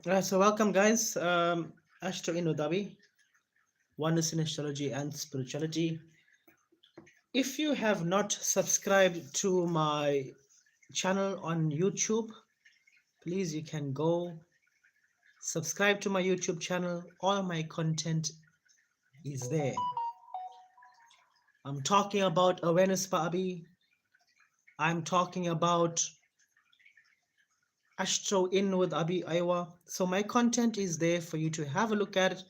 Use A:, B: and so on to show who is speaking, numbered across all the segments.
A: So welcome, guys. Astro Inodabi, Oneness in Astrology and Spirituality. If you have not subscribed to my channel on YouTube, please you can go subscribe to my YouTube channel. All my content is there. I'm talking about awareness, Abi. I'm talking about Astro In with Abi AIWA. So my content is there for you to have a look at it,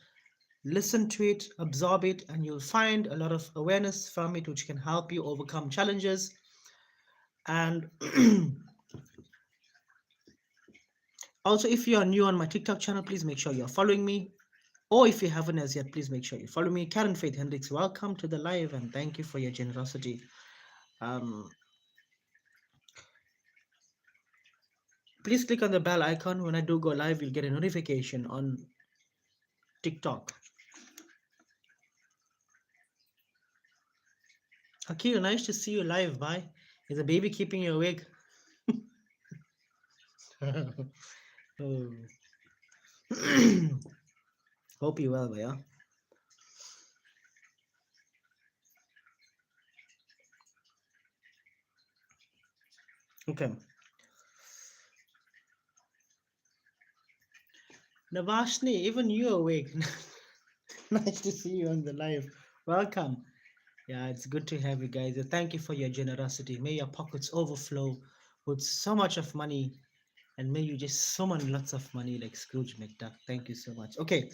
A: listen to it, absorb it, and you'll find a lot of awareness from it which can help you overcome challenges. And also, if you are new on my TikTok channel, please make sure you're following me. Or if you haven't as yet, please make sure you follow me. Karen Faith Hendricks, welcome to the live and thank you for your generosity. Um, please click on the bell icon. When I do go live, you'll get a notification on TikTok. Akil, nice to see you live. Bye. Is the baby keeping you awake? Oh. Hope you well, yeah. Okay. Navashni, even you awake. Nice to see you on the live. Welcome. Yeah, it's good to have you guys. Thank you for your generosity. May your pockets overflow with so much of money, and may you just summon lots of money like Scrooge McDuck. Thank you so much. Okay,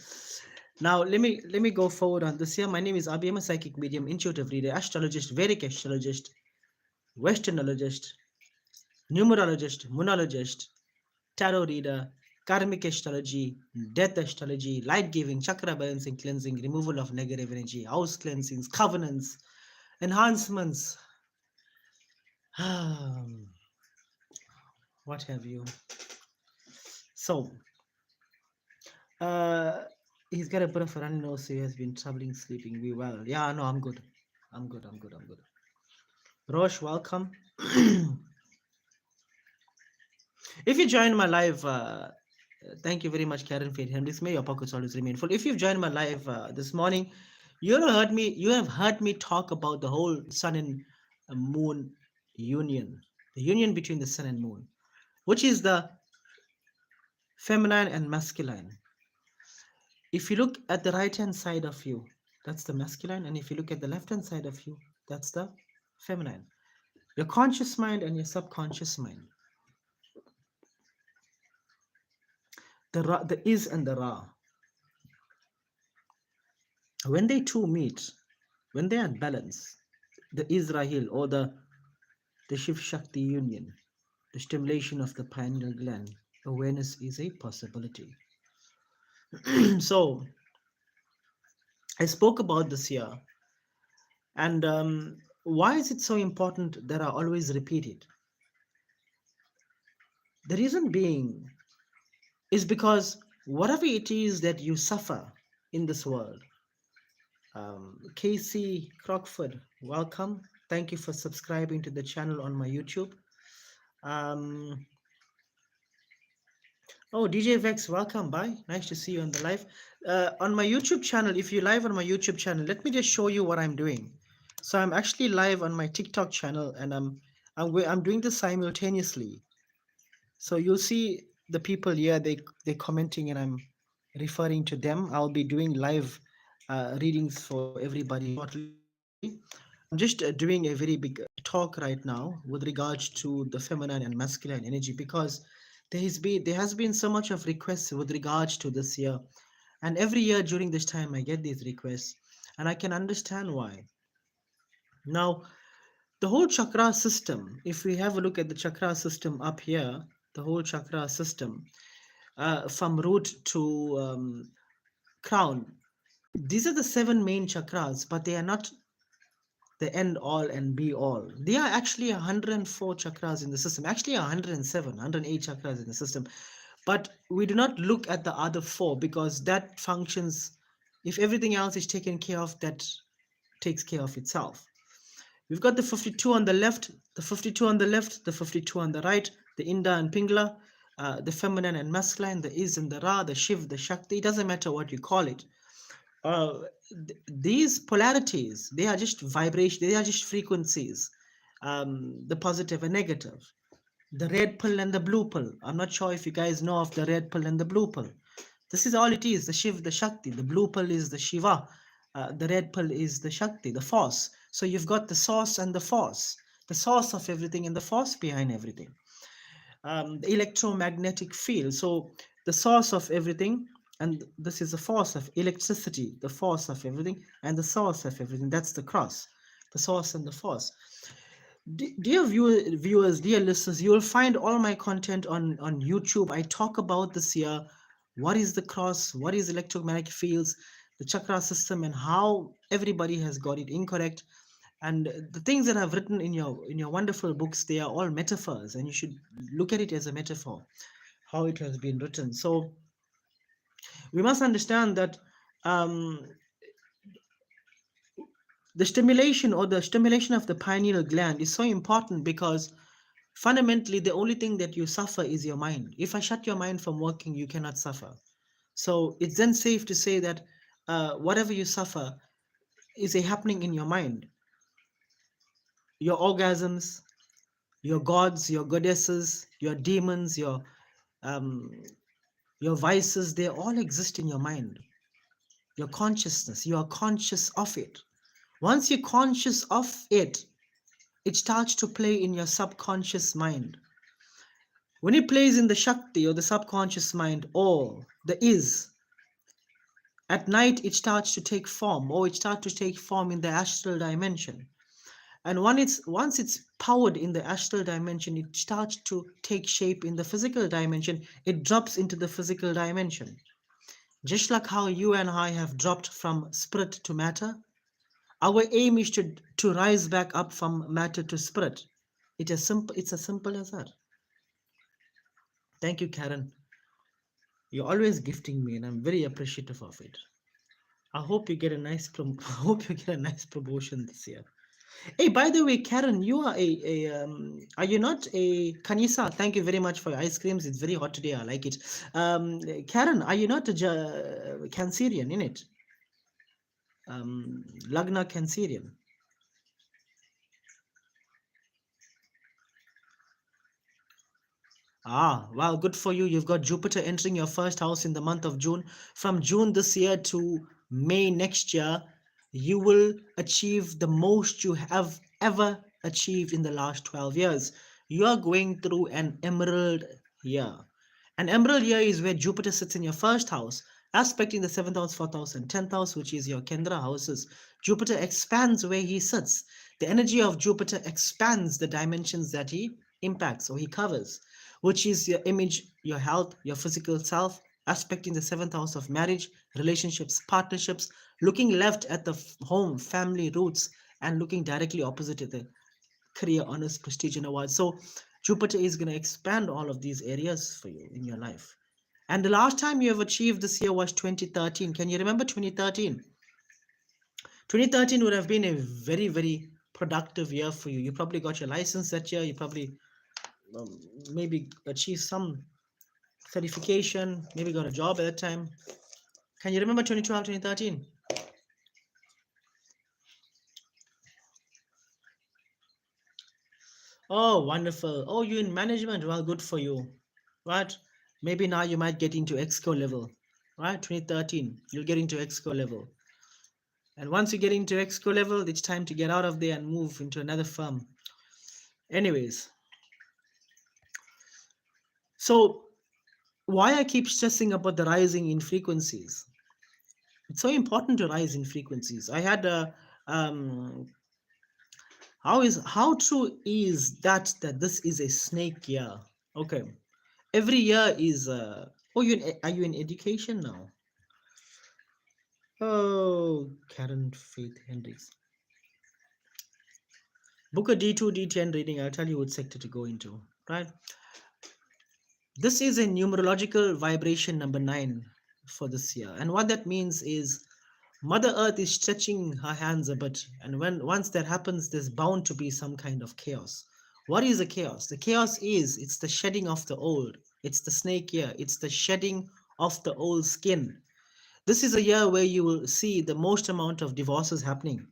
A: now let me go forward on this here. My name is Abi. I'm a psychic medium, intuitive reader, astrologist, Vedic astrologist, Westernologist, numerologist, monologist, tarot reader, karmic astrology, death astrology, light giving, chakra balancing, cleansing, removal of negative energy, house cleansings, covenants, enhancements, what have you. So, uh, he's got a bit of a runny nose, so he has been troubling sleeping. We well. Yeah, no, I'm good. I'm good. I'm good. I'm good. Rosh, welcome. If you join my live, thank you very much, Karen Faith Hendricks. May your pockets always remain full. If you've joined my live this morning, you have heard me. You have heard me talk about the whole sun and moon union, the union between the sun and moon, which is the feminine and masculine. If you look at the right hand side of you, that's the masculine, and if you look at the left hand side of you, that's the feminine. Your conscious mind and your subconscious mind, the is and the ra, when they two meet, when they are in balance, the Israel or the Shiv Shakti union, the stimulation of the pineal gland, awareness is a possibility. So I spoke about this here, and why is it so important that I always repeat it? The reason being is because whatever it is that you suffer in this world, Casey Crockford, welcome. Thank you for subscribing to the channel on my YouTube. Um, oh, DJ Vex, welcome. Bye. Nice to see you on the live. On my YouTube channel, if you live on my YouTube channel, let me just show you what I'm doing. So I'm actually live on my TikTok channel, and I'm doing this simultaneously. So you'll see the people here, they're commenting, and I'm referring to them. I'll be doing live readings for everybody shortly. I'm just doing a very big talk right now with regards to the feminine and masculine energy, because there has been so much of requests with regards to this year, and every year during this time I get these requests, and I can understand why. Now, the whole chakra system, if we have a look at the chakra system up here, the whole chakra system, from root to crown, these are the seven main chakras, but they are not the end all and be all. There are actually 104 chakras in the system, actually 107, 108 chakras in the system. But we do not look at the other four because that functions, if everything else is taken care of, that takes care of itself. We've got the 52 on the left, the 52 on the left, the 52 on the right, the Inda and Pingla. the feminine and masculine, the is and the ra, the shiv, the shakti. It doesn't matter what you call it. uh, these polarities, they are just vibration, they are just frequencies, the positive and negative, the red pill and the blue pill. I'm not sure if you guys know of the red pill and the blue pill. This is all it is, the shiv, the shakti. The blue pill is the shiva, the red pill is the shakti, the force. So you've got the source and the force, the source of everything and the force behind everything, the electromagnetic field. So the source of everything, and this is the force of electricity, the force of everything, and the source of everything. That's the cross, the source and the force. Dear viewers, dear listeners, you will find all my content on YouTube. I talk about this here. What is the cross? What is electromagnetic fields? The chakra system, and how everybody has got it incorrect. And the things that I've written in your wonderful books, they are all metaphors, and you should look at it as a metaphor, how it has been written. So we must understand that um, the stimulation of the pineal gland is so important, because fundamentally the only thing that you suffer is your mind. If I shut your mind from working, you cannot suffer. So it's then safe to say that whatever you suffer is a happening in your mind. Your orgasms, your gods, your goddesses, your demons, um, your vices, they all exist in your mind. Your consciousness, you are conscious of it. Once you're conscious of it, it starts to play in your subconscious mind. When it plays in the Shakti or the subconscious mind, or the is, at night it starts to take form, or it starts to take form in the astral dimension. And once it's powered in the astral dimension, it starts to take shape in the physical dimension. It drops into the physical dimension. Just like how you and I have dropped from spirit to matter, our aim is to rise back up from matter to spirit. It's as simple as that. Thank you, Karen. You're always gifting me, and I'm very appreciative of it. I hope you get a I hope you get a nice promotion this year. Hey, by the way, Karen, you are are you not a Kanisa? Thank you very much for your ice creams. It's very hot today. I like it. Karen, are you not a Cancerian in it? Lagna Cancerian. Ah, wow, good for you. You've got Jupiter entering your first house in the month of June. From June this year to May next year, you will achieve the most you have ever achieved in the last 12 years. You are going through an emerald year. An emerald year is where Jupiter sits in your first house, aspecting the seventh house, fourth house, and tenth house, which is your Kendra houses. Jupiter expands where he sits. The energy of Jupiter expands the dimensions that he impacts or he covers, which is your image, your health, your physical self, aspecting the seventh house of marriage, relationships, partnerships, looking left at the home, family, roots, and looking directly opposite at the career, honors, prestige, and awards. So Jupiter is going to expand all of these areas for you in your life. And the last time you have achieved this year was 2013. Can you remember 2013? 2013 would have been a very, very productive year for you. You probably got your license that year. You probably maybe achieved some certification, maybe got a job at that time. Can you remember 2012, 2013? Oh, wonderful. Oh, you in management. Well, good for you. Right? Maybe now you might get into exco level. Right? 2013, you'll get into exco level. And once you get into exco level, it's time to get out of there and move into another firm. Anyways, so why I keep stressing about the rising in frequencies? It's so important to rise in frequencies. I had a how true is that this is a snake year? Okay, every year is oh, are you in education now? Oh, Karen Faith Hendricks. Book a D2 D10 reading. I'll tell you what sector to go into, right? This is a numerological vibration number 9 for this year, and what that means is Mother Earth is stretching her hands a bit, and once that happens, there's bound to be some kind of chaos. What is the chaos? The chaos is it's the shedding of the old. It's the snake year. It's the shedding of the old skin. This is a year where you will see the most amount of divorces happening.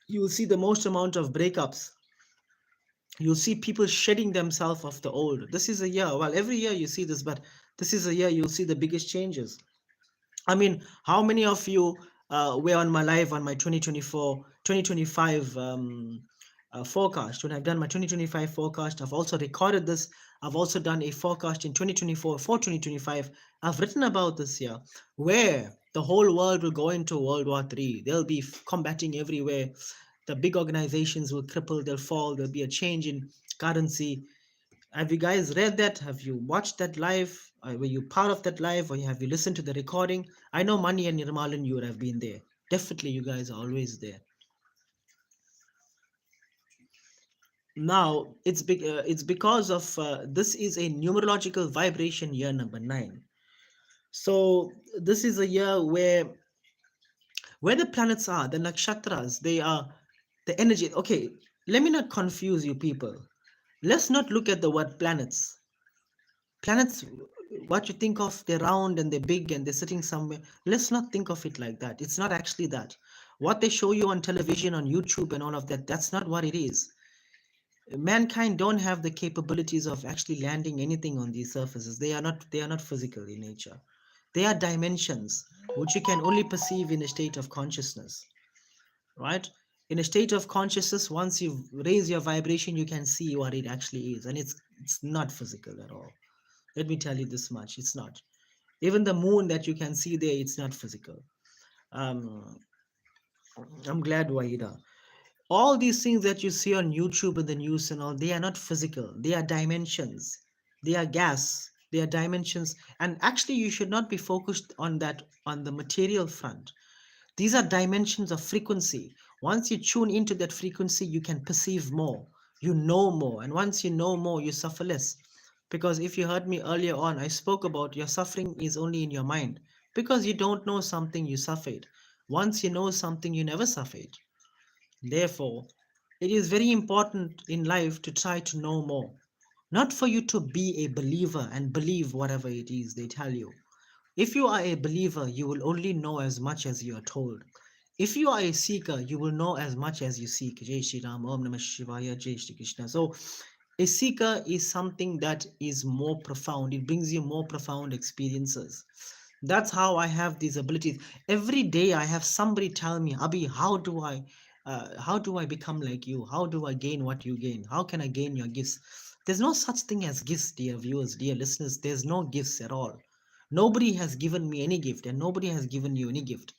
A: You will see the most amount of breakups. You'll see people shedding themselves of the old. This is a year, well, every year you see this, but this is a year you'll see the biggest changes. I mean, how many of you were on my live on my 2024, 2025 forecast? When I've done my 2025 forecast, I've also recorded this. I've also done a forecast in 2024 for 2025. I've written about this year where the whole world will go into World War III. There'll be combating everywhere. The big organizations will cripple, they'll fall, there'll be a change in currency. Have you guys read that? Have you watched that live? Were you part of that live or have you listened to the recording? I know Mani and Nirmalan, you would have been there. Definitely, you guys are always there. Now, it's because of this is a numerological vibration year number 9. So this is a year where the planets are, the nakshatras, they are the energy. Okay, let me not confuse you people. Let's not look at the word planets. Planets, what you think of, they're round and they're big and they're sitting somewhere. Let's not think of it like that. It's not actually that. What they show you on television, on YouTube and all of that, that's not what it is. Mankind don't have the capabilities of actually landing anything on these surfaces. They are not physical in nature. They are dimensions which you can only perceive in a state of consciousness, right? In a state of consciousness, once you raise your vibration, you can see what it actually is, and it's not physical at all. Let me tell you this much, it's not. Even the moon that you can see there, it's not physical. um I'm glad, Wahida. All these things that you see on YouTube and the news and all, they are not physical. They are dimensions. They are gas. They are dimensions. And actually, you should not be focused on that on the material front. These are dimensions of frequency. Once you tune into that frequency, you can perceive more. You know more. And once you know more, you suffer less. Because if you heard me earlier on, I spoke about your suffering is only in your mind. Because you don't know something, you suffered. Once you know something, you never suffered. Therefore, it is very important in life to try to know more. Not for you to be a believer and believe whatever it is they tell you. If you are a believer, you will only know as much as you are told. If you are a seeker, you will know as much as you seek. Jai Shri Ram, Om Namah Shivaya, Jai Shri Krishna. So, a seeker is something that is more profound. It brings you more profound experiences. That's how I have these abilities. Every day I have somebody tell me, Abhi, how do I become like you? How do I gain what you gain? How can I gain your gifts? There's no such thing as gifts, dear viewers, dear listeners. There's no gifts at all. Nobody has given me any gift, and nobody has given you any gift.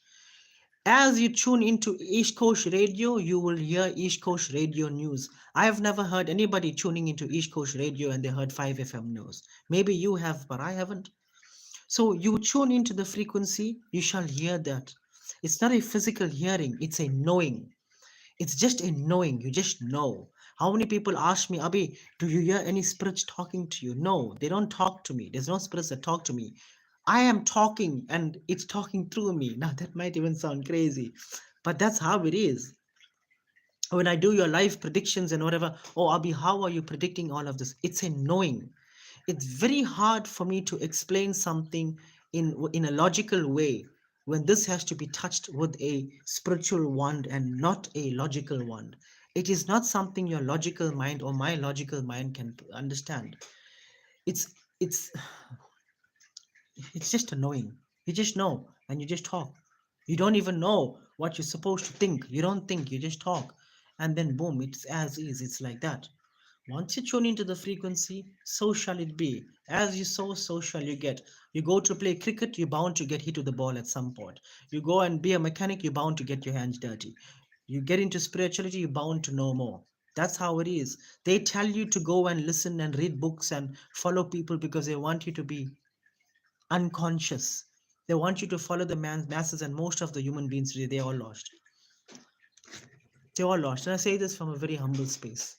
A: As you tune into East Coast Radio, you will hear East Coast Radio news. I have never heard anybody tuning into East Coast Radio and they heard 5 FM news. Maybe you have, but I haven't. So you tune into the frequency, you shall hear that. It's not a physical hearing, it's a knowing. It's just a knowing. You just know. How many people ask me, Abhi, do you hear any spirits talking to you? No, they don't talk to me. There's no spirits that talk to me. I am talking and it's talking through me. Now, that might even sound crazy, but that's how it is. When I do your live predictions and whatever, oh, Abhi, how are you predicting all of this? It's a knowing. It's very hard for me to explain something in a logical way when this has to be touched with a spiritual wand and not a logical wand. It is not something your logical mind or my logical mind can understand. It's it's it's just annoying. You just know and you just talk. You don't even know what you're supposed to think. You don't think, you just talk, and then boom, it's as is. It's like that. Once you tune into the frequency, so shall it be. As you sow, so shall you get. You go to play cricket, you're bound to get hit with the ball at some point. You go and be a mechanic, you're bound to get your hands dirty. You get into spirituality, you're bound to know more. That's how it is. They tell you to go and listen and read books and follow people because they want you to be unconscious. They want you to follow the masses, and most of the human beings today, they're all lost. They're all lost. And I say this from a very humble space.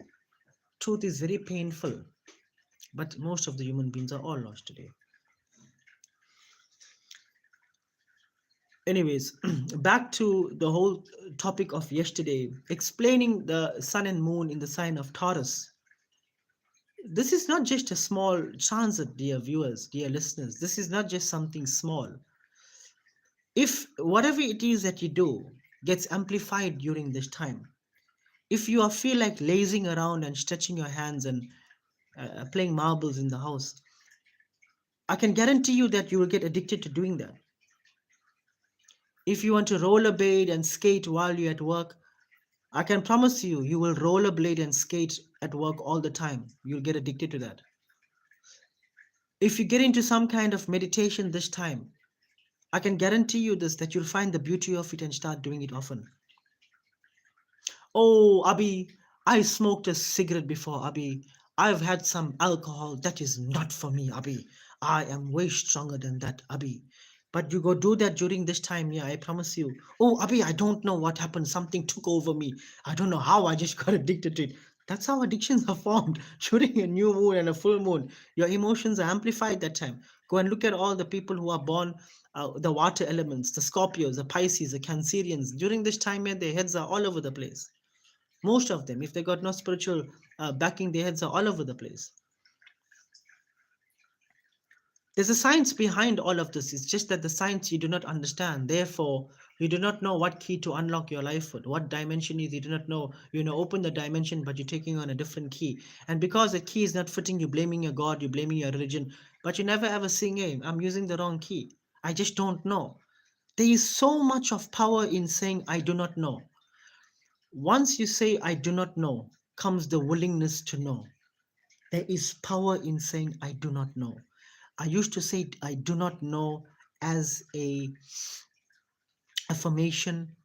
A: Truth is very painful, but most of the human beings are all lost today. Anyways, back to the whole topic of yesterday, explaining the sun and moon in the sign of Taurus. This is not just a small transit, dear viewers, dear listeners. This is not just something small. If whatever it is that you do gets amplified during this time, if you are feel like lazing around and stretching your hands and playing marbles in the house, I can guarantee you that you will get addicted to doing that. If you want to rollerblade and skate while you're at work, I can promise you, you will rollerblade and skate at work all the time. You'll get addicted to that. If you get into some kind of meditation this time, I can guarantee you this that you'll find the beauty of it and start doing it often. Oh, Abhi, I smoked a cigarette before, Abhi. I've had some alcohol. That is not for me, Abhi. I am way stronger than that, Abhi. But you go do that during this time, yeah, I promise you. Oh, Abhi, I don't know what happened. Something took over me. I don't know how I just got addicted to it. That's how addictions are formed. During a new moon and a full moon, your emotions are amplified that time. Go and look at all the people who are born, the water elements, the Scorpios, the Pisces, the Cancerians. During this time, yeah, their heads are all over the place. Most of them, if they got no spiritual backing, their heads are all over the place. There's a science behind all of this. It's just that the science you do not understand. Therefore, you do not know what key to unlock your life with. What dimension is, you do not know. You know, open the dimension, but you're taking on a different key. And because the key is not fitting, you're blaming your God, you're blaming your religion. But you never ever saying, hey, I'm using the wrong key. I just don't know. There is so much of power in saying, I do not know. Once you say, I do not know, comes the willingness to know. There is power in saying, I do not know. I used to say, I do not know as a affirmation.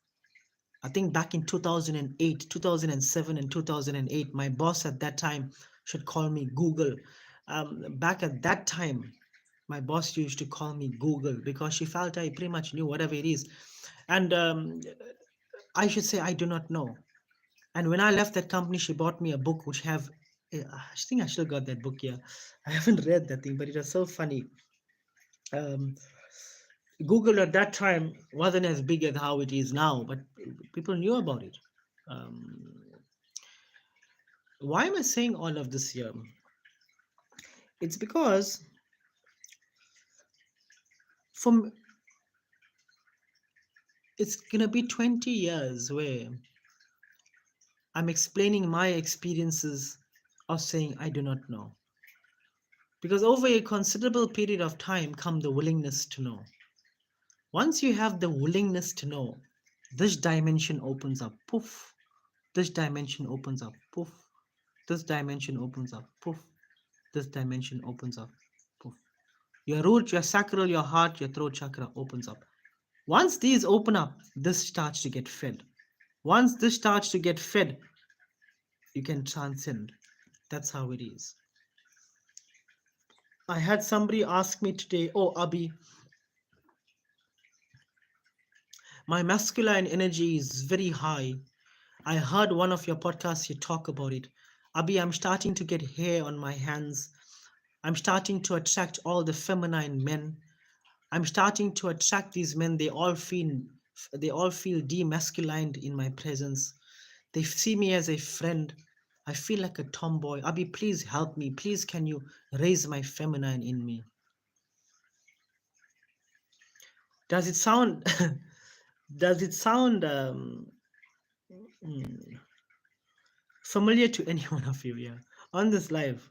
A: I think back in 2008, 2007, and 2008, my boss at that time should call me Google. Back at that time, my boss used to call me Google because she felt I pretty much knew whatever it is. And I should say, I do not know. And when I left that company, she bought me a book which have, I think I still got that book here. I haven't read that thing, but it was so funny. Um, Google at that time wasn't as big as how it is now, but people knew about it. Um, why am I saying all of this here? It's because from it's gonna be 20 years where I'm explaining my experiences of saying I do not know. Because over a considerable period of time come the willingness to know. Once you have the willingness to know, this dimension opens up, poof. This dimension opens up, poof. This dimension opens up, poof. This dimension opens up, poof. Your root, your sacral, your heart, your throat chakra opens up. Once these open up, this starts to get fed. Once this starts to get fed, you can transcend. That's how it is. I had somebody ask me today, oh, Abhi, my masculine energy is very high. I heard one of your podcasts, you talk about it. Abhi, I'm starting to get hair on my hands. I'm starting to attract all the feminine men. I'm starting to attract these men. They all feel demasculined in my presence. They see me as a friend. I feel like a tomboy. Abhi, please help me. Please, can you raise my feminine in me? Does it sound does it sound mm, familiar to any one of you? Yeah, on this live,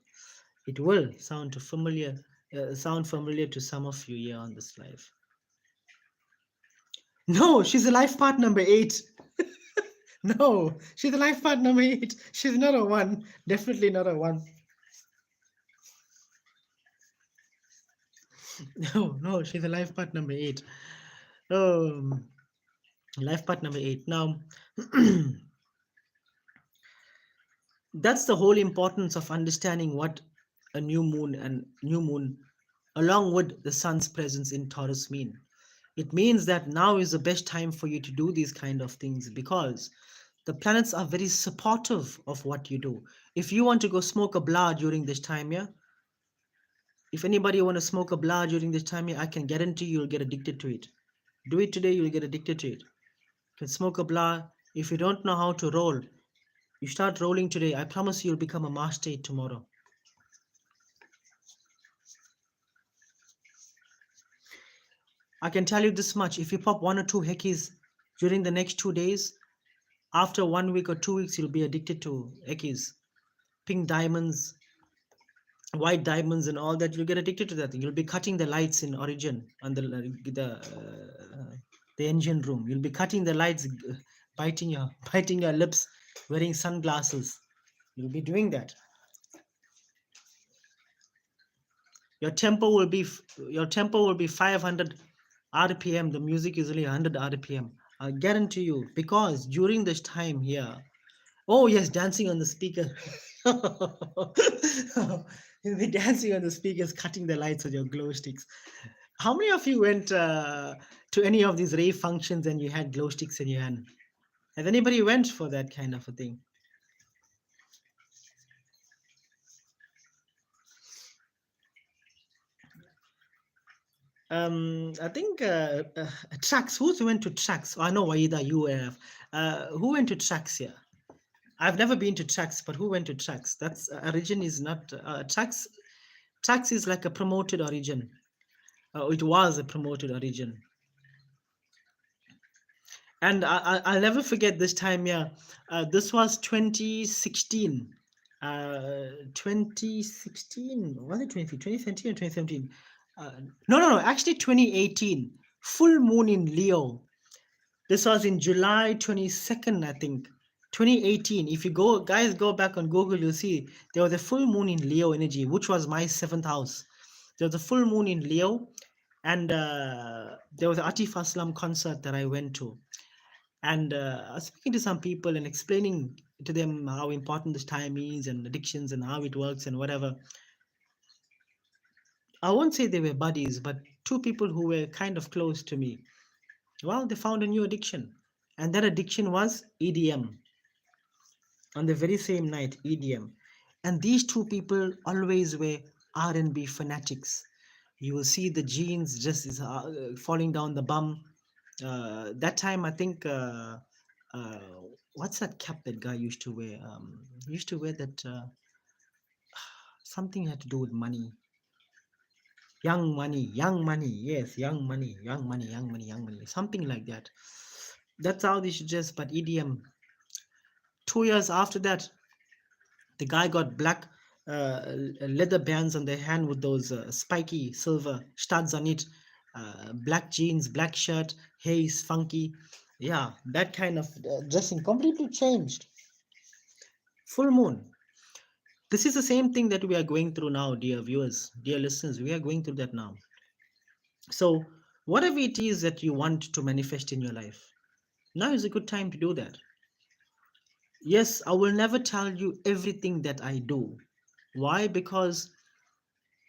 A: it will sound familiar to some of you here on this live. No, she's a life part number 8. No, she's a life part number 8. She's not a 1. Definitely not a 1. No, no, she's a life part number 8. Um, life part number 8. Now, that's the whole importance of understanding what a new moon, along with the sun's presence in Taurus mean. It means that now is the best time for you to do these kind of things because the planets are very supportive of what you do. If you want to go smoke a blah during this time, yeah, if anybody want to smoke a blah during this time, yeah, I can guarantee you'll get addicted to it. Do it today, you'll get addicted to it. You can smoke a blah. If you don't know how to roll, you start rolling today. I promise you'll become a master tomorrow. I can tell you this much: if you pop one or two heckies during the next 2 days, after 1 week or 2 weeks, you'll be addicted to heckies, pink diamonds, white diamonds, and all that. You'll get addicted to that thing. You'll be cutting the lights in Origin on the engine room. You'll be cutting the lights, biting your biting your lips, wearing sunglasses. You'll be doing that. Your tempo will be 500 RPM. The music is only 100 RPM. I guarantee you, because during this time here, oh yes, dancing on the speaker. You'll be dancing on the speakers, cutting the lights with your glow sticks. How many of you went to any of these rave functions and you had glow sticks in your hand? Has anybody went for that kind of a thing? I think tracks. Who's went to tracks? Oh, I know Waida, you have. Who went to tracks here? I've never been to tracks, but who went to tracks? That's origin is not tracks. Tracks is like a promoted origin. It was a promoted origin, and I'll never forget this time. Yeah, this was 2016. 2016 was it 2017 or 2017? No. Actually, 2018. Full moon in Leo. This was in July 22nd, I think. 2018. If you go, guys, go back on Google, you'll see there was a full moon in Leo energy, which was my seventh house. There was a full moon in Leo, and there was an Atif Aslam concert that I went to. And I was speaking to some people and explaining to them how important this time is and addictions and how it works and whatever. I won't say they were buddies, but two people who were kind of close to me. Well, they found a new addiction, and that addiction was EDM. On the very same night, EDM. And these two people always were R&B fanatics. You will see the jeans just is falling down the bum. That time, I think, uh, what's that cap that guy used to wear? He used to wear that something had to do with money. Young money, young money. Yes, young money, young money, young money, young money. Something like that. That's how they should just, but EDM. 2 years after that, the guy got black leather bands on their hand with those spiky silver studs on it, black jeans, black shirt, hair is funky. Yeah, that kind of dressing completely changed. Full moon. This is the same thing that we are going through now, dear viewers, dear listeners. We are going through that now. So, whatever it is that you want to manifest in your life, now is a good time to do that. Yes, I will never tell you everything that I do. Why? Because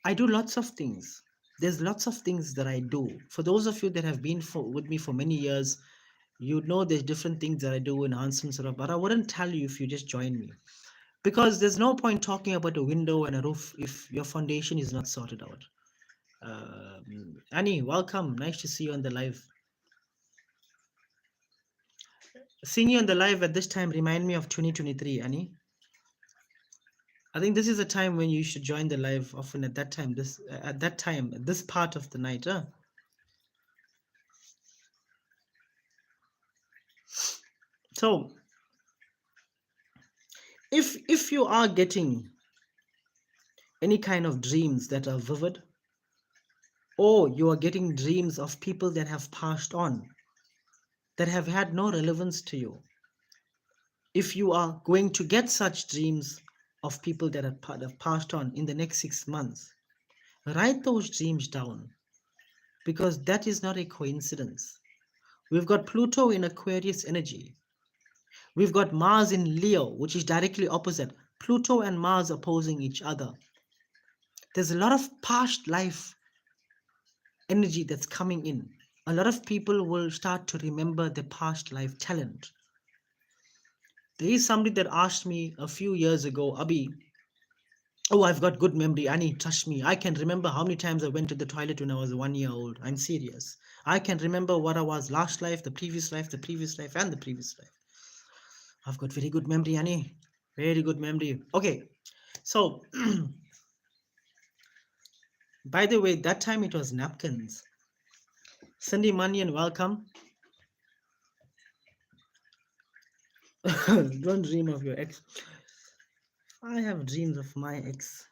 A: I do lots of things. There's lots of things that I do. For those of you that have been with me for many years, you know there's different things that I do, enhancements, but I wouldn't tell you if you just join me. Because there's no point talking about a window and a roof if your foundation is not sorted out. Annie, welcome. Nice to see you on the live. Seeing you on the live at this time remind me of 2023, Annie. I think this is a time when you should join the live often at that time, this part of the night. Huh? So if you are getting any kind of dreams that are vivid, or you are getting dreams of people that have passed on, that have had no relevance to you, if you are going to get such dreams of people that have passed on in the next 6 months, write those dreams down, because that is not a coincidence. We've got Pluto in Aquarius energy. We've got Mars in Leo, which is directly opposite. Pluto and Mars opposing each other. There's a lot of past life energy that's coming in. A lot of people will start to remember their past life talent. There is somebody that asked me a few years ago, Abhi, oh, I've got good memory. Annie, trust me. I can remember how many times I went to the toilet when I was 1 year old. I'm serious. I can remember what I was last life, the previous life, the previous life, and the previous life. I've got very good memory, Annie. Very good memory. Okay. So, by the way, that time it was napkins. Cindy Manian, welcome. Don't dream of your ex. I have dreams of my ex.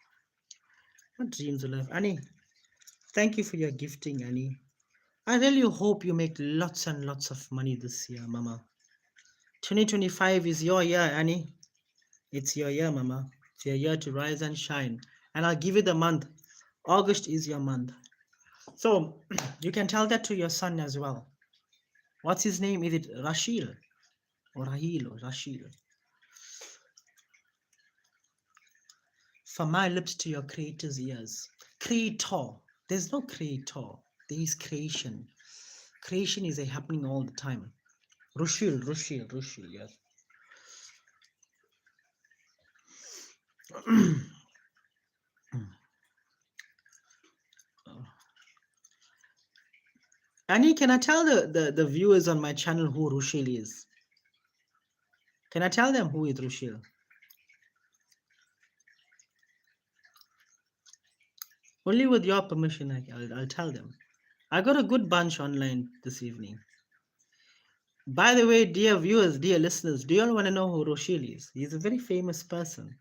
A: What dreams of life? Annie, thank you for your gifting, Annie. I really hope you make lots and lots of money this year, Mama. 2025 is your year, Annie. It's your year, Mama. It's your year to rise and shine. And I'll give you the month. August is your month. So you can tell that to your son as well. What's his name? Is it Rashil or Rahil or Rashil? From my lips to your creator's ears. Creator. There's no creator. There is creation. Creation is a happening all the time. Rushil, yes. Annie, can I tell the viewers on my channel who Rushil is? Can I tell them who is Rushil? Only with your permission, I'll tell them. I got a good bunch online this evening. By the way, dear viewers, dear listeners, do you all want to know who Rushil is? He's a very famous person.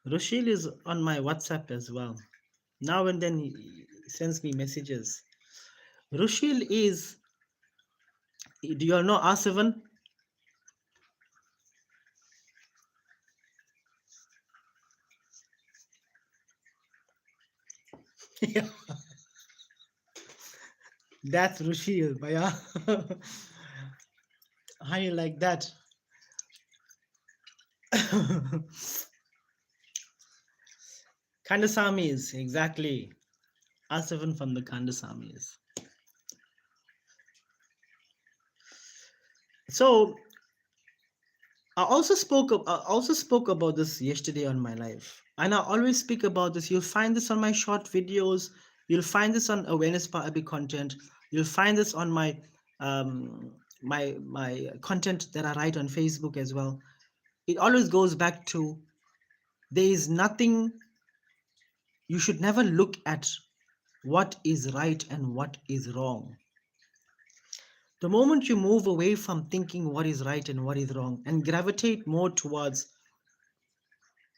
A: Rushil is on my WhatsApp as well. Now and then he sends me messages. Rushil is, do you all know R7? Yeah, that's Rushil, Baya. How you like that? Kandasamis, exactly. R7 from the Kandasamis. So I also spoke about this yesterday on my live, and I always speak about this. You'll find this on my short videos. You'll find this on awareness power Abby content. You'll find this on my my content that I write on Facebook as well. It always goes back to there is nothing. You should never look at what is right and what is wrong. The moment you move away from thinking what is right and what is wrong and gravitate more towards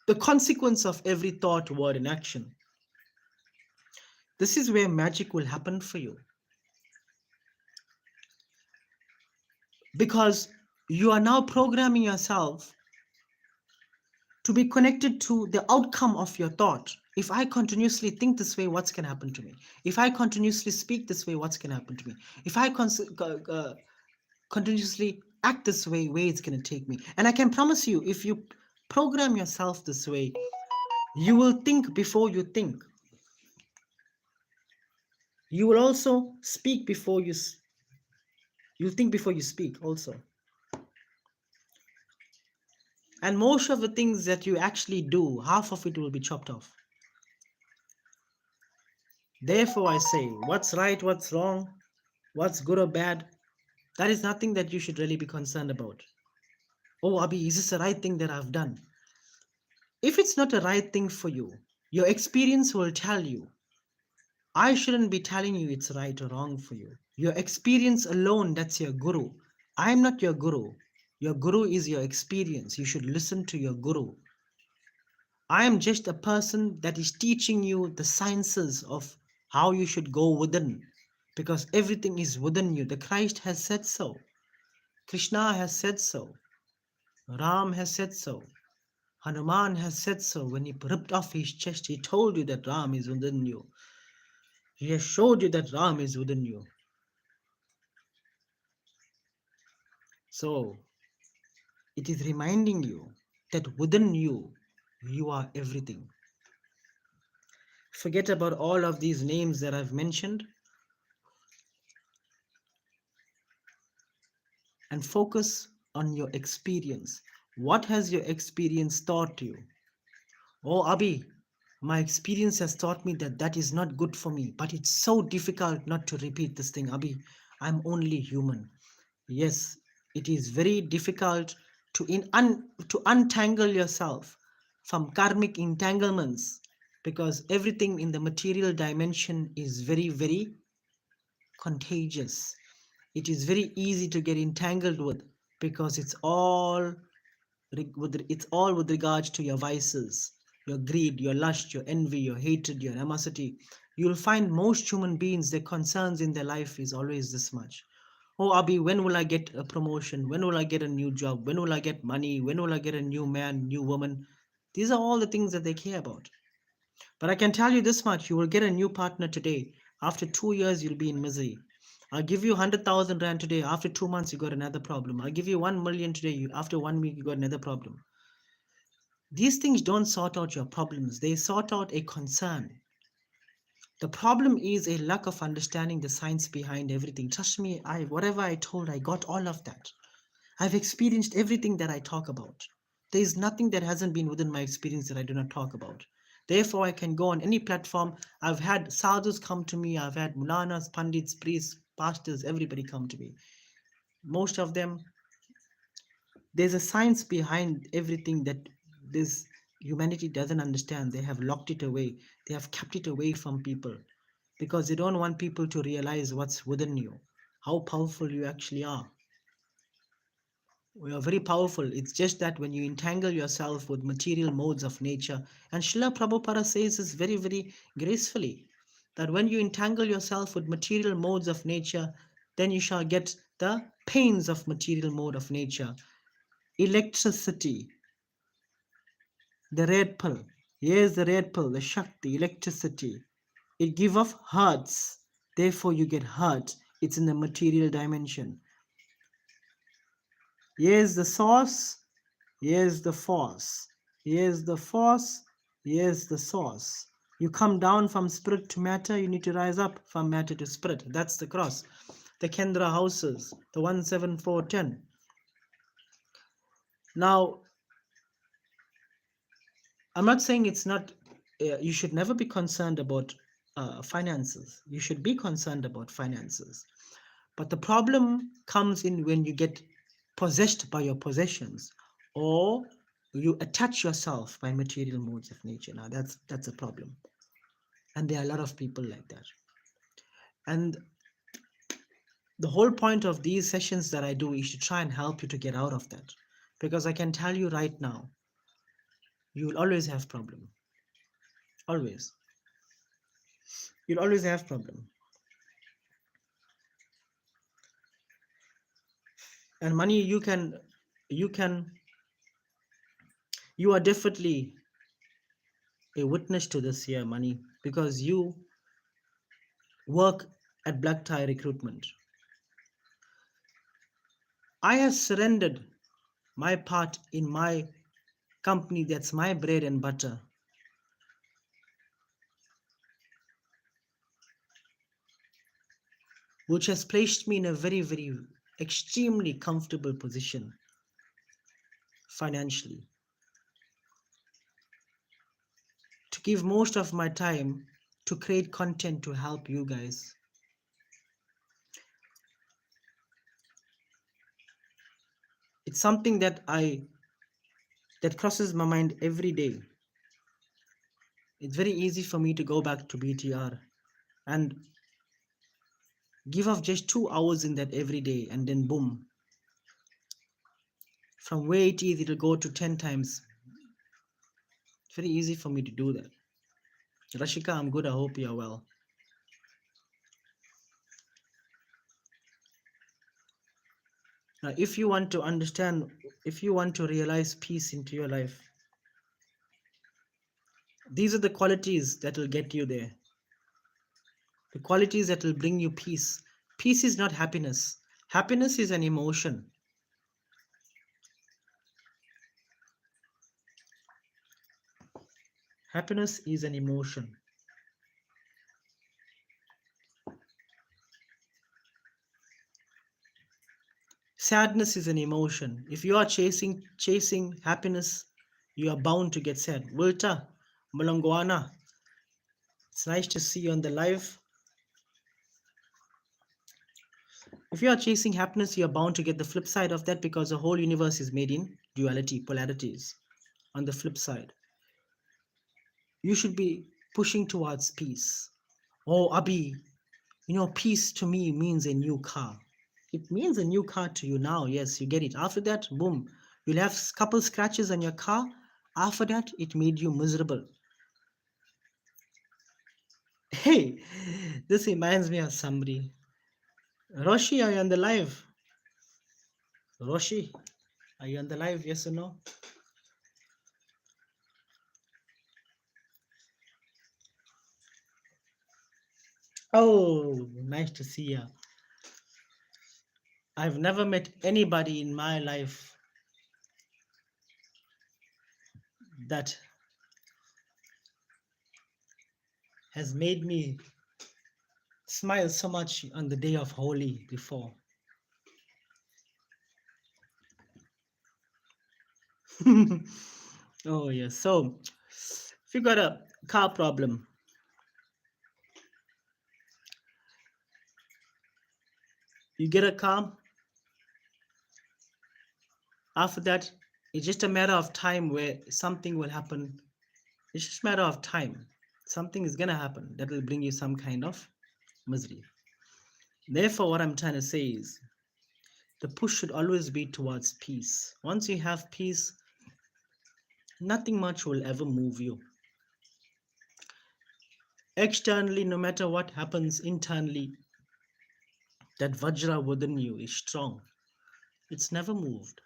A: the consequence of every thought, word, and action, this is where magic will happen for you. Because you are now programming yourself to be connected to the outcome of your thought. If I continuously think this way, what's going to happen to me? If I continuously speak this way, what's going to happen to me? If I continuously act this way, where it's going to take me? And I can promise you, if you program yourself this way, you will think before you think. You will also speak before you think before you speak also. And most of the things that you actually do, half of it will be chopped off. Therefore, I say, what's right, what's wrong, what's good or bad, that is nothing that you should really be concerned about. Oh, Abhi, is this the right thing that I've done? If it's not a right thing for you, your experience will tell you. I shouldn't be telling you it's right or wrong for you. Your experience alone, that's your guru. I'm not your guru. Your guru is your experience. You should listen to your guru. I am just a person that is teaching you the sciences of how you should go within, because everything is within you. The Christ has said so. Krishna has said so. Ram has said so. Hanuman has said so. When he ripped off his chest, he told you that Ram is within you. He has showed you that Ram is within you. So it is reminding you that within you, you are everything. Forget about all of these names that I've mentioned and focus on your experience. What has your experience taught you? Oh, Abhi, my experience has taught me that that is not good for me, but it's so difficult not to repeat this thing. Abhi, I'm only human. Yes, it is very difficult to untangle yourself from karmic entanglements because everything in the material dimension is very, very contagious. It is very easy to get entangled with, because it's all with regards to your vices, your greed, your lust, your envy, your hatred, your animosity. You'll find most human beings, their concerns in their life is always this much. Oh, Abhi, when will I get a promotion? When will I get a new job? When will I get money? When will I get a new man, new woman? These are all the things that they care about. But I can tell you this much: you will get a new partner today. After 2 years, you'll be in misery. I'll give you 100,000 Rand today. After 2 months, you got another problem. I'll give you 1 million today. After 1 week, you got another problem. These things don't sort out your problems, they sort out a concern. The problem is a lack of understanding the science behind everything. Trust me, whatever I told, I got all of that. I've experienced everything that I talk about. There is nothing that hasn't been within my experience that I do not talk about. Therefore, I can go on any platform. I've had sadhus come to me, I've had mulanas, pandits, priests, pastors, everybody come to me. Most of them, there's a science behind everything that this humanity doesn't understand. They have locked it away, they have kept it away from people, because they don't want people to realize what's within you, how powerful you actually are. We are very powerful. It's just that when you entangle yourself with material modes of nature, and Srila Prabhupada says this very, very gracefully, that when you entangle yourself with material modes of nature, then you shall get the pains of material mode of nature. Electricity, the red pill. Here's the red pill, the Shakti, electricity. It gives off hertz. Therefore, you get hurt. It's in the material dimension. Here's the source. Here's the force. Here's the force. Here's the source. You come down from spirit to matter. You need to rise up from matter to spirit. That's the cross. The Kendra houses, the 17410. Now, I'm not saying it's not, you should never be concerned about finances. You should be concerned about finances. But the problem comes in when you get possessed by your possessions, or you attach yourself by material modes of nature. Now that's a problem. And there are a lot of people like that. And the whole point of these sessions that I do is to try and help you to get out of that. Because I can tell you right now, you will always have problem. Always. You'll always have problem. And money, you are definitely a witness to this here, money, because you work at Black Tie Recruitment. I have surrendered my part in my company, that's my bread and butter, which has placed me in a very, very extremely comfortable position financially, to give most of my time to create content to help you guys. It's something that crosses my mind every day. It's very easy for me to go back to BTR and give off just 2 hours in that every day, and then boom, from where it is, it'll go to 10 times. It's very easy for me to do that. Rashika, I'm good. I hope you're well. Now, if you want to understand, if you want to realize peace into your life, these are the qualities that will get you there. The qualities that will bring you peace. Peace is not happiness. Happiness is an emotion. Happiness is an emotion. Sadness is an emotion. If you are chasing happiness, you are bound to get sad. Wilta, Malangwana, it's nice to see you on the live. If you are chasing happiness, you are bound to get the flip side of that, because the whole universe is made in duality, polarities. On the flip side, you should be pushing towards peace. Oh, Abhi, peace to me means a new car. It means a new car to you now. Yes, you get it. After that, boom, you'll have couple scratches on your car. After that, it made you miserable. Hey, this reminds me of somebody. Roshi, are you on the live? Roshi, are you on the live? Yes or no? Oh, nice to see you. I've never met anybody in my life that has made me smile so much on the day of Holi before. Oh, yes. So, if you got a car problem, you get a car, after that, it's just a matter of time where something will happen. It's just a matter of time. Something is going to happen that will bring you some kind of misery. Therefore, what I'm trying to say is the push should always be towards peace. Once you have peace, nothing much will ever move you. Externally, no matter what happens internally, that Vajra within you is strong. It's never moved.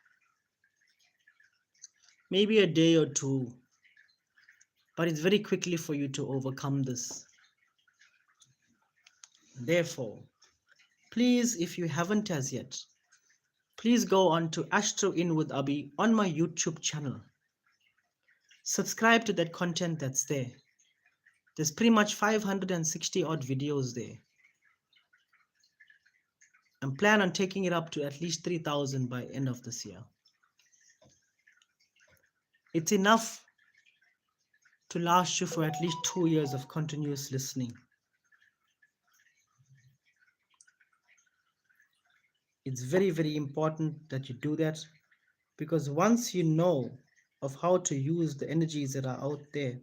A: Maybe a day or two, but it's very quickly for you to overcome this. Therefore, please, if you haven't as yet, please go on to Astro In with Abhi on my YouTube channel. Subscribe to that content that's there. There's pretty much 560 odd videos there. And plan on taking it up to at least 3,000 by end of this year. It's enough to last you for at least 2 years of continuous listening. It's very, very important that you do that, because once you know of how to use the energies that are out there,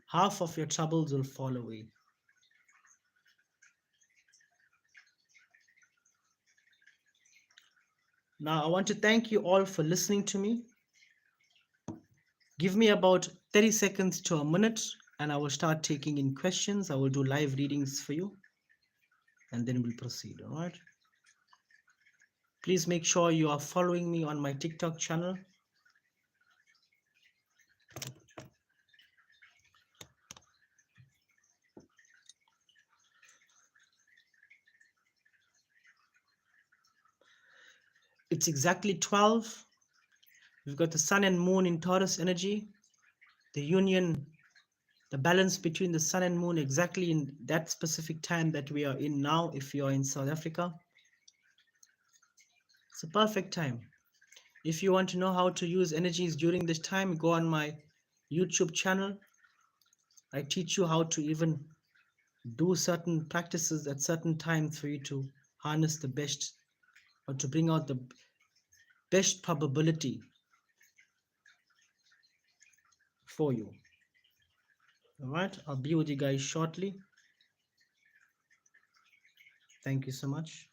A: half of your troubles will fall away. Now, I want to thank you all for listening to me. Give me about 30 seconds to a minute and I will start taking in questions. I will do live readings for you and then we'll proceed. All right. Please make sure you are following me on my TikTok channel. It's exactly 12. We've got the sun and moon in Taurus energy. The union, the balance between the sun and moon exactly in that specific time that we are in now. If you are in South Africa, it's a perfect time. If you want to know how to use energies during this time, go on my YouTube channel. I teach you how to even do certain practices at certain times for you to harness the best or to bring out the best probability for you. All right, I'll be with you guys shortly. Thank you so much.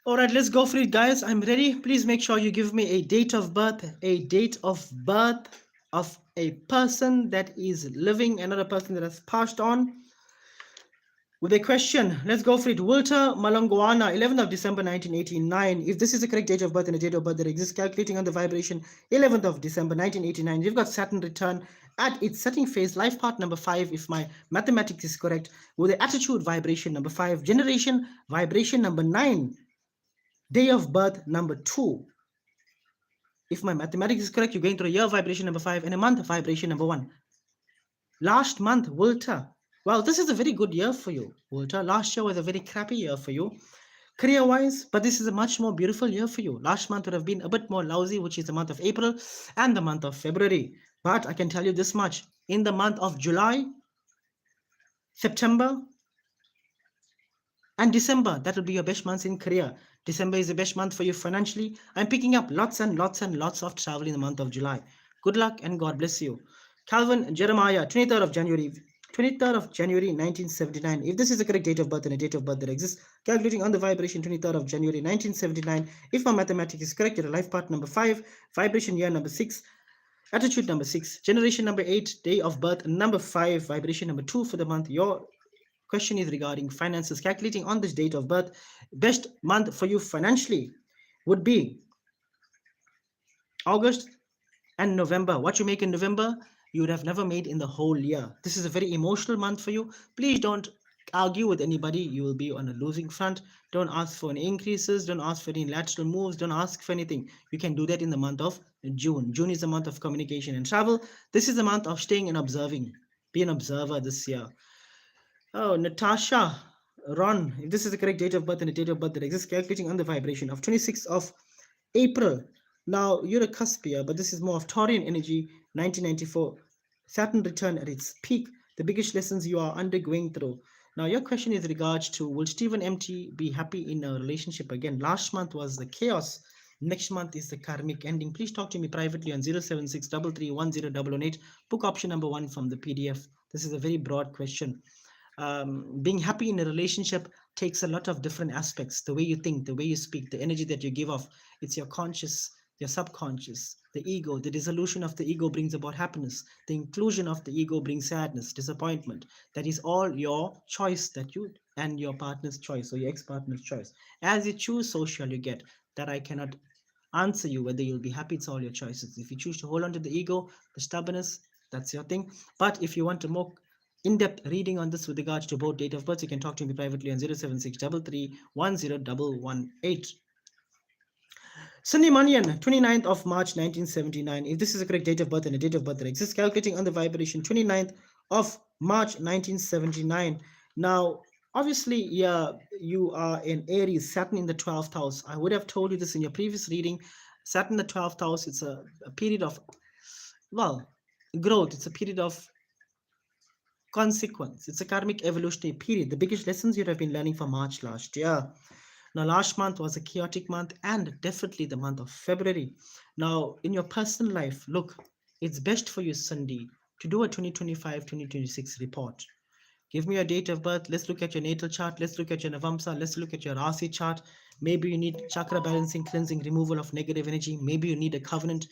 A: All right, let's go for it, guys. I'm ready. Please make sure you give me a date of birth, of a person that is living, another person that has passed on. With a question, let's go for it. Walter Malangwana, 11th of December 1989. If this is the correct date of birth and a date of birth that exists, calculating on the vibration 11th of December 1989, you've got Saturn return at its setting phase, life path number 5, if my mathematics is correct, with the attitude vibration number 5, generation vibration number 9, day of birth number 2. If my mathematics is correct, you're going through a year vibration number 5 and a month vibration number 1. Last month, Walter. Well, this is a very good year for you, Walter. Last year was a very crappy year for you, career-wise, but this is a much more beautiful year for you. Last month would have been a bit more lousy, which is the month of April and the month of February. But I can tell you this much. In the month of July, September, and December, that will be your best months in career. December is the best month for you financially. I'm picking up lots and lots and lots of travel in the month of July. Good luck and God bless you. Calvin Jeremiah, 23rd of January. 23rd of January 1979. If this is the correct date of birth and a date of birth that exists, calculating on the vibration 23rd of January 1979. If my mathematics is correct, you're a life path number 5, vibration year number 6, attitude number 6, generation number 8, day of birth number 5, vibration number 2 for the month. Your question is regarding finances. Calculating on this date of birth, best month for you financially would be August and November. What you make in November, you would have never made in the whole year. This is a very emotional month for you. Please don't argue with anybody. You will be on a losing front. Don't ask for any increases. Don't ask for any lateral moves. Don't ask for anything. You can do that in the month of June. June is the month of communication and travel. This is the month of staying and observing. Be an observer this year. Oh, Natasha, Ron, if this is the correct date of birth and the date of birth that exists, calculating on the vibration of 26th of April. Now, you're a cuspia, but this is more of Taurian energy, 1994. Saturn return at its peak, the biggest lessons you are undergoing through. Now, your question is regards to, will Stephen MT be happy in a relationship again? Last month was the chaos. Next month is the karmic ending. Please talk to me privately on 076 book option number 1 from the PDF. This is a very broad question. Being happy in a relationship takes a lot of different aspects. The way you think, the way you speak, the energy that you give off. It's your conscious, your subconscious, the ego. The dissolution of the ego brings about happiness. The inclusion of the ego brings sadness, disappointment. That is all your choice, that you and your partner's choice or your ex-partner's choice. As you choose, so shall you get. That I cannot answer you whether you'll be happy. It's all your choices. If you choose to hold on to the ego, the stubbornness, that's your thing. But if you want to more in-depth reading on this with regards to both date of birth, you can talk to me privately on 076 Sunny Manian, 29th of March 1979. If this is the correct date of birth and a date of birth that exists, calculating on the vibration 29th of March 1979. Now, obviously, yeah, you are in Aries, Saturn in the 12th house. I would have told you this in your previous reading. Saturn in the 12th house, it's a period of, well, growth. It's a period of consequence. It's a karmic evolutionary period. The biggest lessons you have been learning from March last year. Now, last month was a chaotic month and definitely the month of February. Now, in your personal life, look, it's best for you, Sunday, to do a 2025-2026 report. Give me your date of birth. Let's look at your natal chart. Let's look at your Navamsa. Let's look at your Rasi chart. Maybe you need chakra balancing, cleansing, removal of negative energy. Maybe you need a covenant.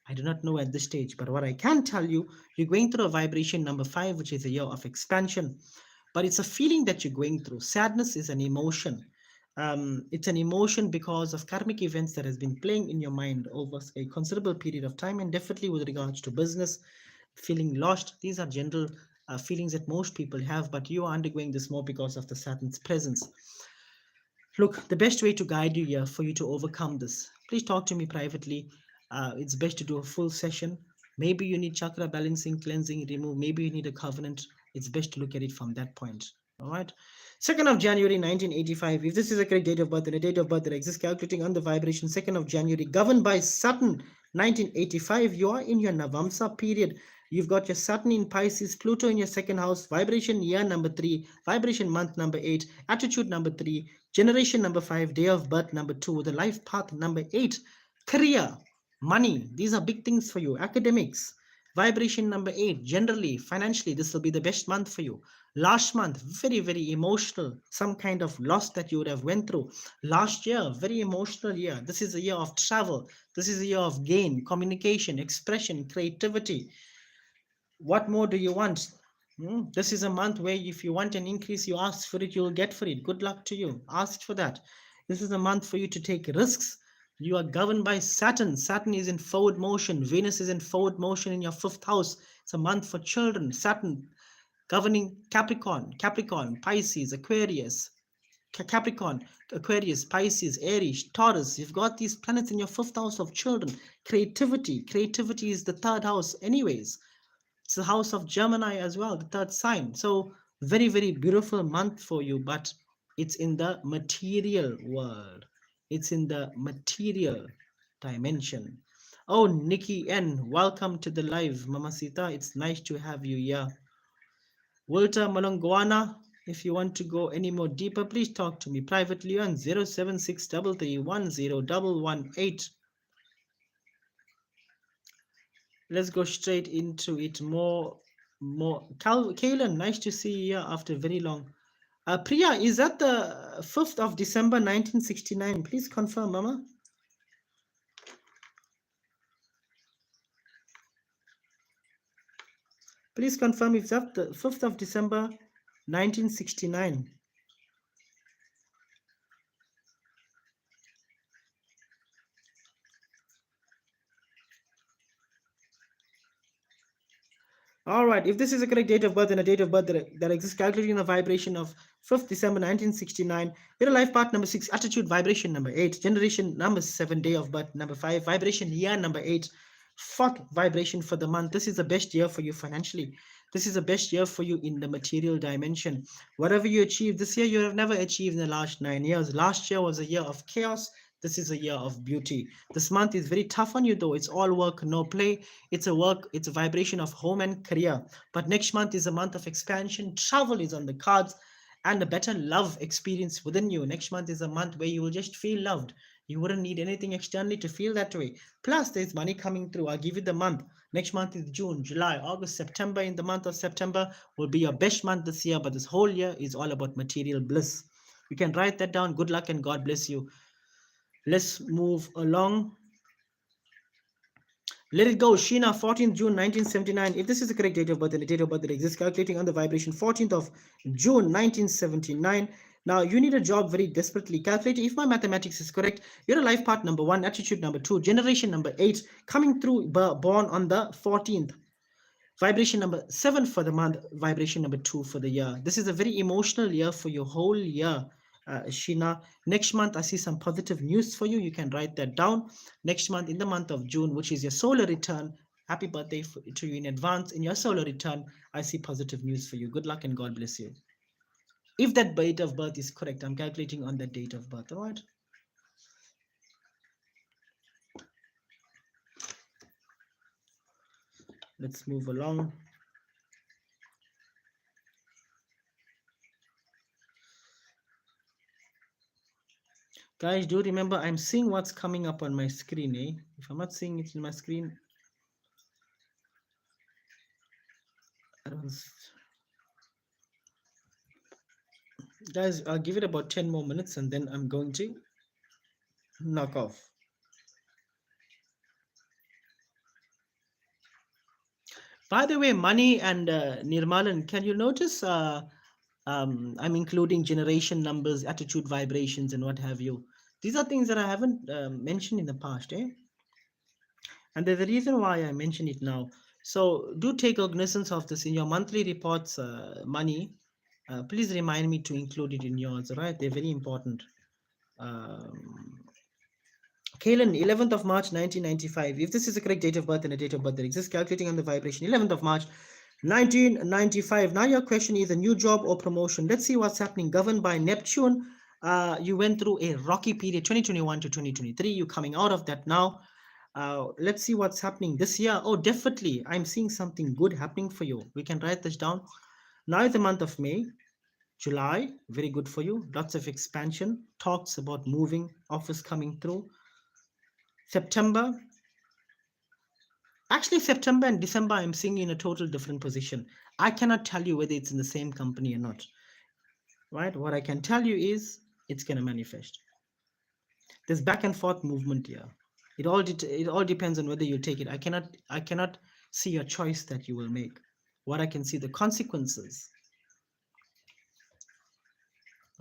A: I do not know at this stage, but what I can tell you, you're going through a vibration number 5, which is a year of expansion. But it's a feeling that you're going through. Sadness is an emotion. It's an emotion because of karmic events that has been playing in your mind over a considerable period of time, and definitely with regards to business, feeling lost. These are general feelings that most people have, but you are undergoing this more because of the Saturn's presence. Look, the best way to guide you here for you to overcome this, please talk to me privately. It's best to do a full session. Maybe you need chakra balancing, cleansing, remove. Maybe you need a covenant. It's best to look at it from that point. All right. 2nd of January 1985. If this is a correct date of birth and a date of birth that exists, calculating on the vibration 2nd of January, governed by Saturn 1985, you are in your Navamsa period. You've got your Saturn in Pisces, Pluto in your second house, vibration year number 3, vibration month number 8, attitude number 3, generation number 5, day of birth number 2, the life path number 8, career, money. These are big things for you. Academics, Vibration number 8, generally, financially, this will be the best month for you. Last month, very, very emotional, some kind of loss that you would have went through. Last year, very emotional year. This is a year of travel. This is a year of gain, communication, expression, creativity. What more do you want? This is a month where if you want an increase, you ask for it, you'll get for it. Good luck to you. Ask for that. This is a month for you to take risks. You are governed by Saturn. Saturn is in forward motion. Venus is in forward motion in your fifth house. It's a month for children. Saturn governing Capricorn, Pisces, Aquarius, Capricorn, Aquarius, Pisces, Aries, Taurus. You've got these planets in your fifth house of children. Creativity. Creativity is the third house, anyways. It's the house of Gemini as well, the third sign. So very, very beautiful month for you, but it's in the material world. It's in the material dimension. Oh, Nikki N, welcome to the live, Mamacita. It's nice to have you here. Walter Malongoana, if you want to go any more deeper, please talk to me privately on 07633101118. Let's go straight into it more. Kaelan, nice to see you here after very long. Priya, is that the 5th of December 1969? Please confirm, Mama. Please confirm if that's the 5th of December 1969. All right, if this is a correct date of birth and a date of birth that exists, calculating the vibration of 5th December 1969, your life path number 6, attitude vibration number 8, generation number 7, day of birth number 5, vibration year number 8, fourth vibration for the month. This is the best year for you financially. This is the best year for you in the material dimension. Whatever you achieve this year, you have never achieved in the last 9 years. Last year was a year of chaos. This is a year of beauty. This month is very tough on you though. It's all work, no play. It's a vibration of home and career. But next month is a month of expansion. Travel is on the cards and a better love experience within you. Next month is a month where you will just feel loved. You wouldn't need anything externally to feel that way. Plus, there's money coming through. I'll give you the month. Next month is June, July, August, September. In the month of September will be your best month this year, but this whole year is all about material bliss. You can write that down. Good luck and God bless you. Let's move along. Let it go. Sheena, 14th June 1979. If this is the correct date of birth and the date of birth that exists, calculating on the vibration 14th of June 1979. Now, you need a job very desperately. Calculating, if my mathematics is correct, you're a life path number 1, attitude number 2, generation number 8, coming through, born on the 14th. Vibration number 7 for the month, vibration number 2 for the year. This is a very emotional year for your whole year. Sheena, next month I see some positive news for you. You can write that down. Next month, in the month of June, which is your solar return, happy birthday to you in advance. In your solar return, I see positive news for you. Good luck and God bless you. If that date of birth is correct, I'm calculating on that date of birth. All right. Let's move along. Guys, do remember I'm seeing what's coming up on my screen, eh? If I'm not seeing it in my screen, I don't. Guys, I'll give it about 10 more minutes and then I'm going to knock off. By the way, Money and Nirmalan, can you notice I'm including generation numbers, attitude vibrations, and what have you? These are things that I haven't mentioned in the past, eh? And there's a reason why I mention it now. So do take cognizance of this in your monthly reports, Money. Please remind me to include it in yours, right? They're very important. Kalen, 11th of March 1995. If this is the correct date of birth and a date of birth that exists, calculating on the vibration, 11th of March 1995. Now your question is a new job or promotion. Let's see what's happening. Governed by Neptune, you went through a rocky period, 2021 to 2023. You're coming out of that now. Let's see what's happening this year. Oh, definitely. I'm seeing something good happening for you. We can write this down. Now is the month of May. July, very good for you. Lots of expansion. Talks about moving, offers coming through. September, Actually, September and December, I'm seeing in a total different position. I cannot tell you whether it's in the same company or not. Right? What I can tell you is it's going to manifest. There's back and forth movement here. It all depends on whether you take it. I cannot see a choice that you will make. What I can see the consequences.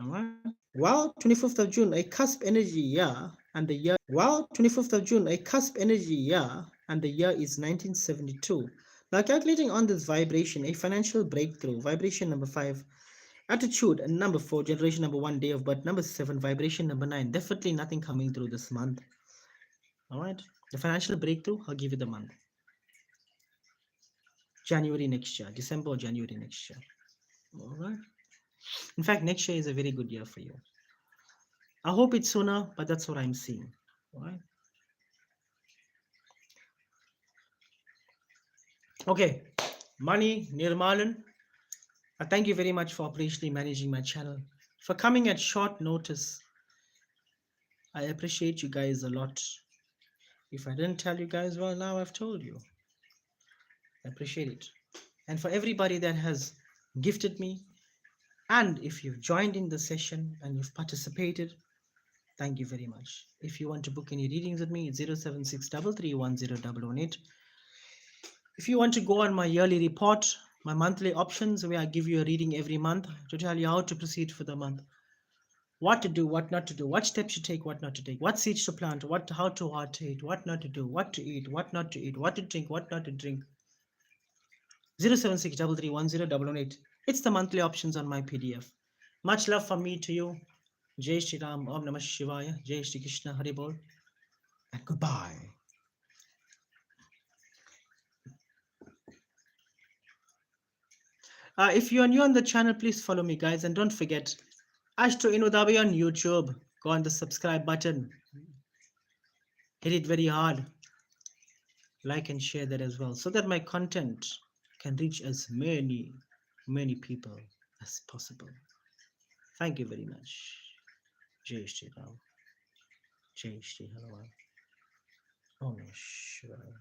A: All right. Well, 25th of June, a cusp energy year, and the year. Well, 25th of June, a cusp energy year, and the year is 1972. Now, calculating on this vibration, a financial breakthrough, vibration number 5, attitude, and number 4, generation number 1, day of birth, number 7, vibration number 9. Definitely nothing coming through this month. All right. The financial breakthrough, I'll give you the month. January next year, December or January next year. All right. In fact, next year is a very good year for you. I hope it's sooner, but that's what I'm seeing. All right. Okay. Money, Nirmalan. Thank you very much for operationally managing my channel. For coming at short notice, I appreciate you guys a lot. If I didn't tell you guys, well, now I've told you. I appreciate it. And for everybody that has gifted me, and if you've joined in the session and you've participated, thank you very much. If you want to book any readings with me, it's 07633101118. If you want to go on my yearly report, my monthly options, where I give you a reading every month to tell you how to proceed for the month, what to do, what not to do, what steps to take, what not to take, what seeds to plant, how to rotate, what not to do, what to eat, what not to eat, what to drink, what not to drink. 07633101118. It's the monthly options on my PDF. Much love from me to you. Jai Shri Ram, Om Namah Shivaya, Jai Shri Krishna, Hari Bol, and goodbye. If you are new on the channel, please follow me, guys, and don't forget Astro Inudabi on YouTube. Go on the subscribe button, hit it very hard, like and share that as well, so that my content can reach as many people as possible. Thank you very much. Jai Shri Ram, Jai Shri Hanuman, Om Shivaya.